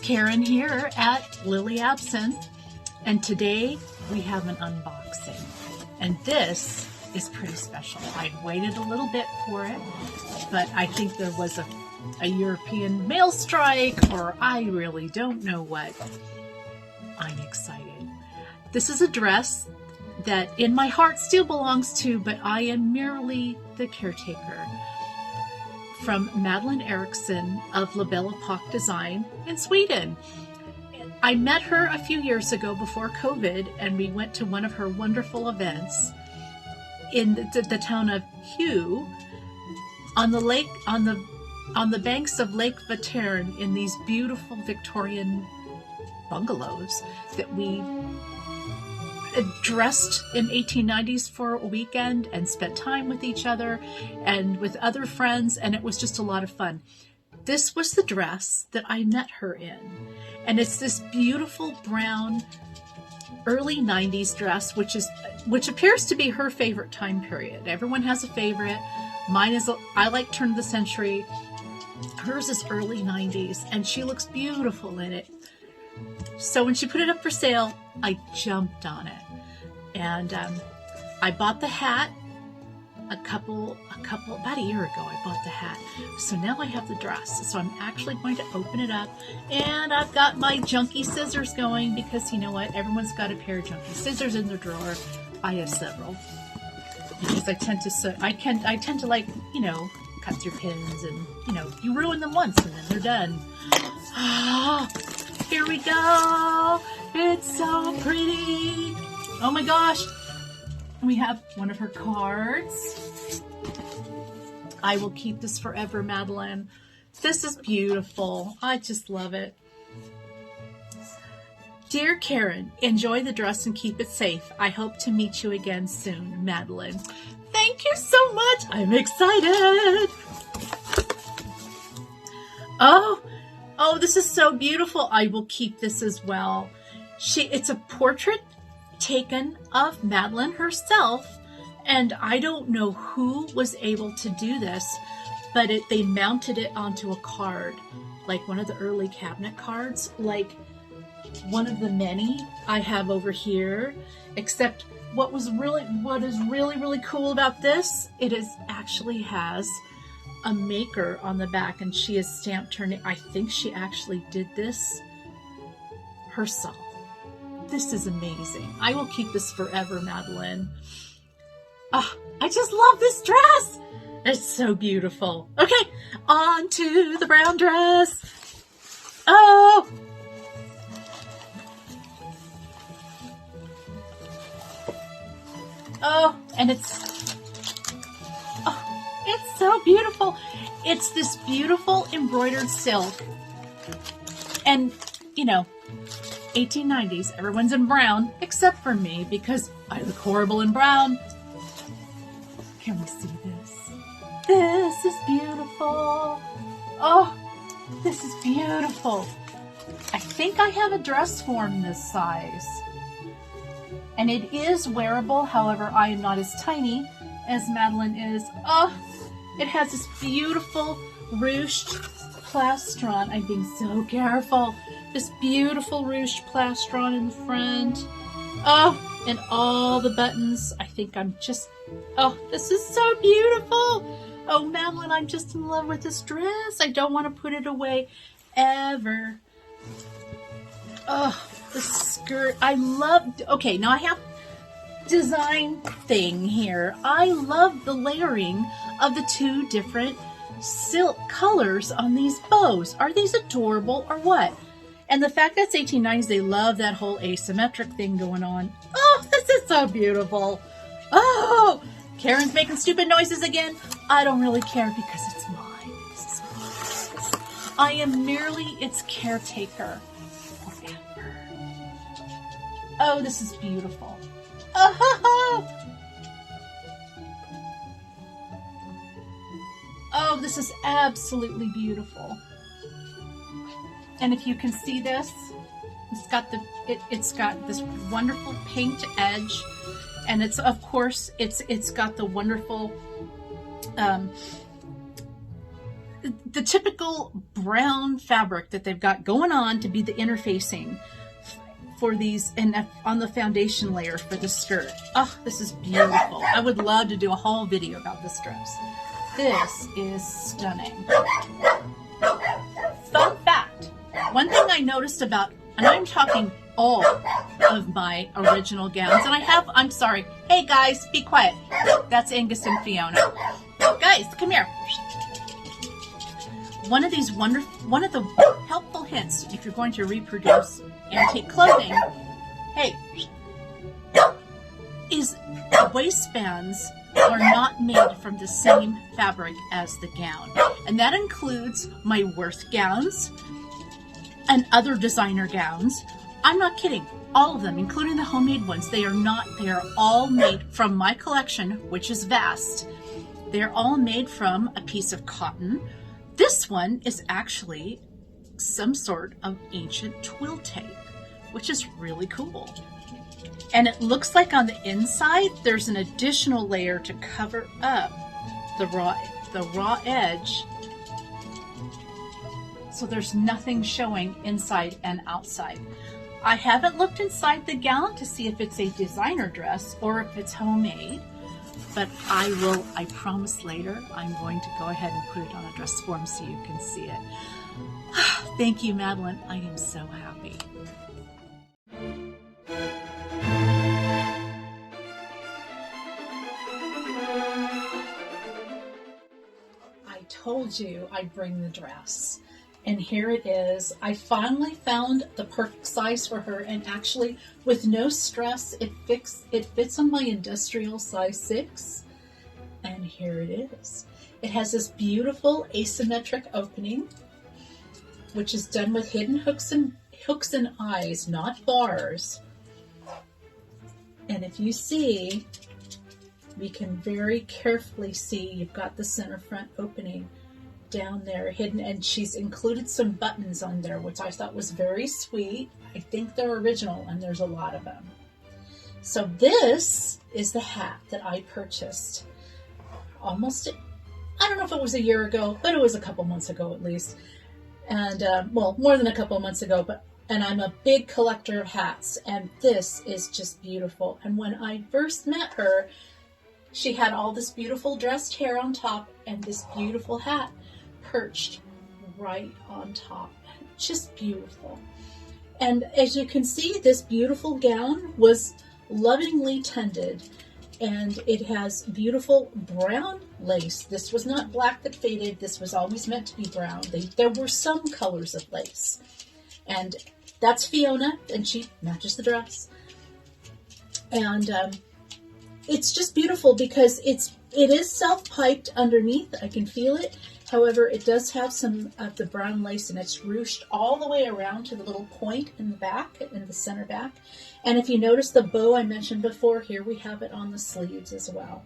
Karen here at Lily Absinthe, and today we have an unboxing, and this is pretty special. I waited a little bit for it, but I think there was a European mail strike, or I really don't know what. I'm excited. This is a dress that in my heart still belongs to, but I am merely the caretaker. From Madeline Eriksson of La Belle Epoque Design in Sweden. I met her a few years ago before COVID, and we went to one of her wonderful events in the town of Hue on the lake, on the banks of Lake Vaterne, in these beautiful Victorian bungalows that we dressed in 1890s for a weekend and spent time with each other and with other friends, and it was just a lot of fun. This was the dress that I met her in, and it's this beautiful brown early 90s dress, which appears to be her favorite time period. Everyone has a favorite. Mine is, I like turn of the century. Hers is early 90s, and she looks beautiful in it. So when she put it up for sale, I jumped on it, and I bought the hat about a year ago. I bought the hat, so now I have the dress. So I'm actually going to open it up, and I've got my junky scissors going, because you know what? Everyone's got a pair of junky scissors in their drawer. I have several, because I tend to like, you know, cut through pins, and you know, you ruin them once and then they're done. Ah. Here we go. It's so pretty. Oh my gosh. We have one of her cards. I will keep this forever, Madeline. This is beautiful. I just love it. Dear Karen, enjoy the dress and keep it safe. I hope to meet you again soon, Madeline. Thank you so much. I'm excited. Oh, this is so beautiful. I will keep this as well. It's a portrait taken of Madeline herself, and I don't know who was able to do this, but they mounted it onto a card, like one of the early cabinet cards, like one of the many I have over here. Except what is really cool about this, it actually has a maker on the back, and she has stamped her name. I think she actually did this herself. This is amazing. I will keep this forever, Madeline. Oh, I just love this dress. It's so beautiful. Okay, on to the brown dress. Oh, and it's so beautiful. It's this beautiful embroidered silk. And, you know, 1890s, everyone's in brown, except for me, because I look horrible in brown. Can we see this? This is beautiful. Oh, this is beautiful. I think I have a dress form this size. And it is wearable, however, I am not as tiny as Madeline is. Oh, it has this beautiful ruched plastron. I'm being so careful. This beautiful ruched plastron in the front. Oh, and all the buttons. I think this is so beautiful. Oh, Madeline, I'm just in love with this dress. I don't want to put it away ever. Oh, the skirt. Okay, now I have design thing here. I love the layering of the two different silk colors on these bows. Are these adorable or what? And the fact that it's 1890s, they love that whole asymmetric thing going on. Oh, this is so beautiful. Oh, Karen's making stupid noises again. I don't really care, because it's mine. This is mine. I am merely its caretaker forever. Oh, this is beautiful. Oh, this is absolutely beautiful. And if you can see this, it's got this wonderful paint edge, and it's, of course, it's got the wonderful the typical brown fabric that they've got going on to be the interfacing for these, and on the foundation layer for the skirt. Oh, this is beautiful. I would love to do a whole video about this dress. This is stunning. Fun fact, one thing I noticed about, and I'm talking all of my original gowns, and I'm sorry, hey guys, be quiet. That's Angus and Fiona. Guys, come here. One of the helpful hints if you're going to reproduce antique clothing, hey, is the waistbands are not made from the same fabric as the gown. And that includes my Worth gowns and other designer gowns. I'm not kidding. All of them, including the homemade ones, they are all made from my collection, which is vast. They're all made from a piece of cotton. This one is actually some sort of ancient twill tape, which is really cool. And it looks like on the inside, there's an additional layer to cover up the raw edge. So there's nothing showing inside and outside. I haven't looked inside the gown to see if it's a designer dress or if it's homemade, but I promise later, I'm going to go ahead and put it on a dress form so you can see it. Thank you, Madeline. I am so happy. I told you I'd bring the dress. And here it is. I finally found the perfect size for her, and actually with no stress, it fits on my industrial size 6. And here it is. It has this beautiful asymmetric opening, which is done with hidden hooks and eyes, not bars. And if you see, we can very carefully see you've got the center front opening down there hidden, and she's included some buttons on there, which I thought was very sweet. I think they're original, and there's a lot of them. So this is the hat that I purchased almost, I don't know if it was a year ago, but it was a couple months ago at least. And well, more than a couple months ago, and I'm a big collector of hats, and this is just beautiful. And when I first met her, she had all this beautiful dressed hair on top and this beautiful hat perched right on top. Just beautiful. And as you can see, this beautiful gown was lovingly tended, and it has beautiful brown lace. This was not black that faded. This was always meant to be brown. There were some colors of lace, and that's Fiona, and she matches the dress. And it's just beautiful because it is self-piped underneath. I can feel it. However, it does have some of the brown lace, and it's ruched all the way around to the little point in the back, in the center back. And if you notice the bow I mentioned before, here we have it on the sleeves as well.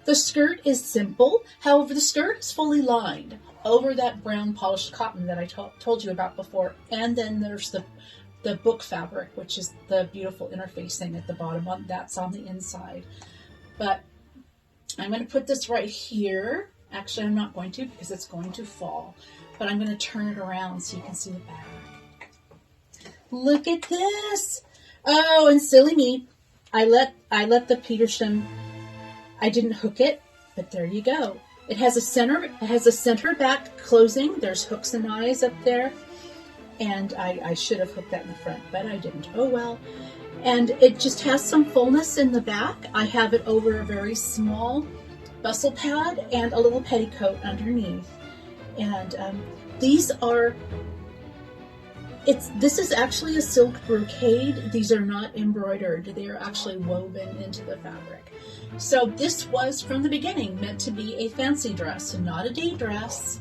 The skirt is simple. However, the skirt is fully lined over that brown polished cotton that I told you about before. And then there's the book fabric, which is the beautiful interfacing at the bottom. That's on the inside. But I'm going to put this right here. Actually, I'm not going to because it's going to fall. But I'm going to turn it around so you can see the back. Look at this. Oh, and silly me. I let the Petersham, I didn't hook it, but there you go. It has a center back closing. There's hooks and eyes up there. And I should have hooked that in the front, but I didn't. Oh well. And it just has some fullness in the back. I have it over a very small bustle pad and a little petticoat underneath. And this is actually a silk brocade. These are not embroidered. They are actually woven into the fabric. So this was, from the beginning, meant to be a fancy dress and not a day dress.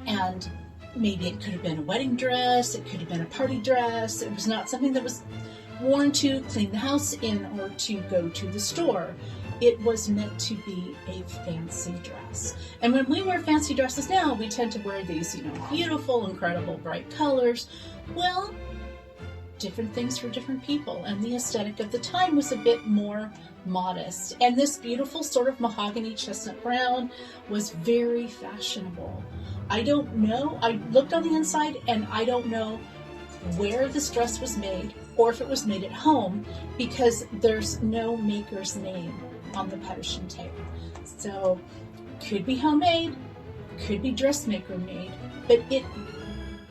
And maybe it could have been a wedding dress, it could have been a party dress. It was not something that was worn to clean the house in or to go to the store. It was meant to be a fancy dress. And when we wear fancy dresses now, we tend to wear these, beautiful, incredible, bright colors. Well, different things for different people, and the aesthetic of the time was a bit more modest. And this beautiful sort of mahogany chestnut brown was very fashionable. I don't know, I looked on the inside and I don't know where this dress was made or if it was made at home, because there's no maker's name on the pattern tape. So could be homemade, could be dressmaker made, but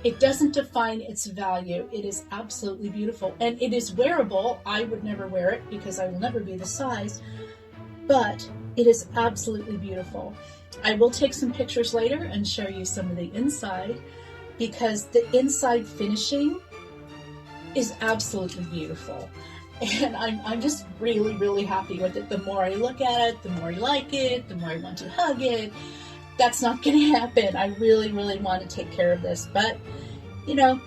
it doesn't define its value. It is absolutely beautiful, and it is wearable. I would never wear it because I will never be the size, but it is absolutely beautiful. I will take some pictures later and show you some of the inside, because the inside finishing is absolutely beautiful. And I'm just really, really happy with it. The more I look at it, the more I like it, the more I want to hug it. That's not going to happen. I really, really want to take care of this. But, you know,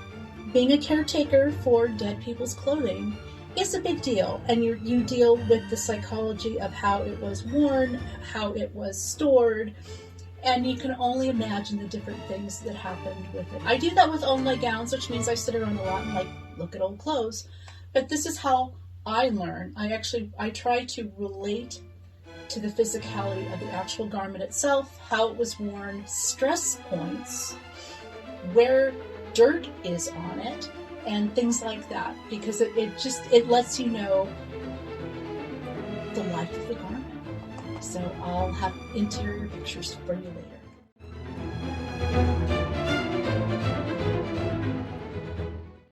being a caretaker for dead people's clothing is a big deal. And you deal with the psychology of how it was worn, how it was stored, and you can only imagine the different things that happened with it. I do that with all my gowns, which means I sit around a lot and look at old clothes. But this is how I learn. I try to relate to the physicality of the actual garment itself, how it was worn, stress points, where dirt is on it, and things like that, because it lets you know the life of the garment. So I'll have interior pictures for you later.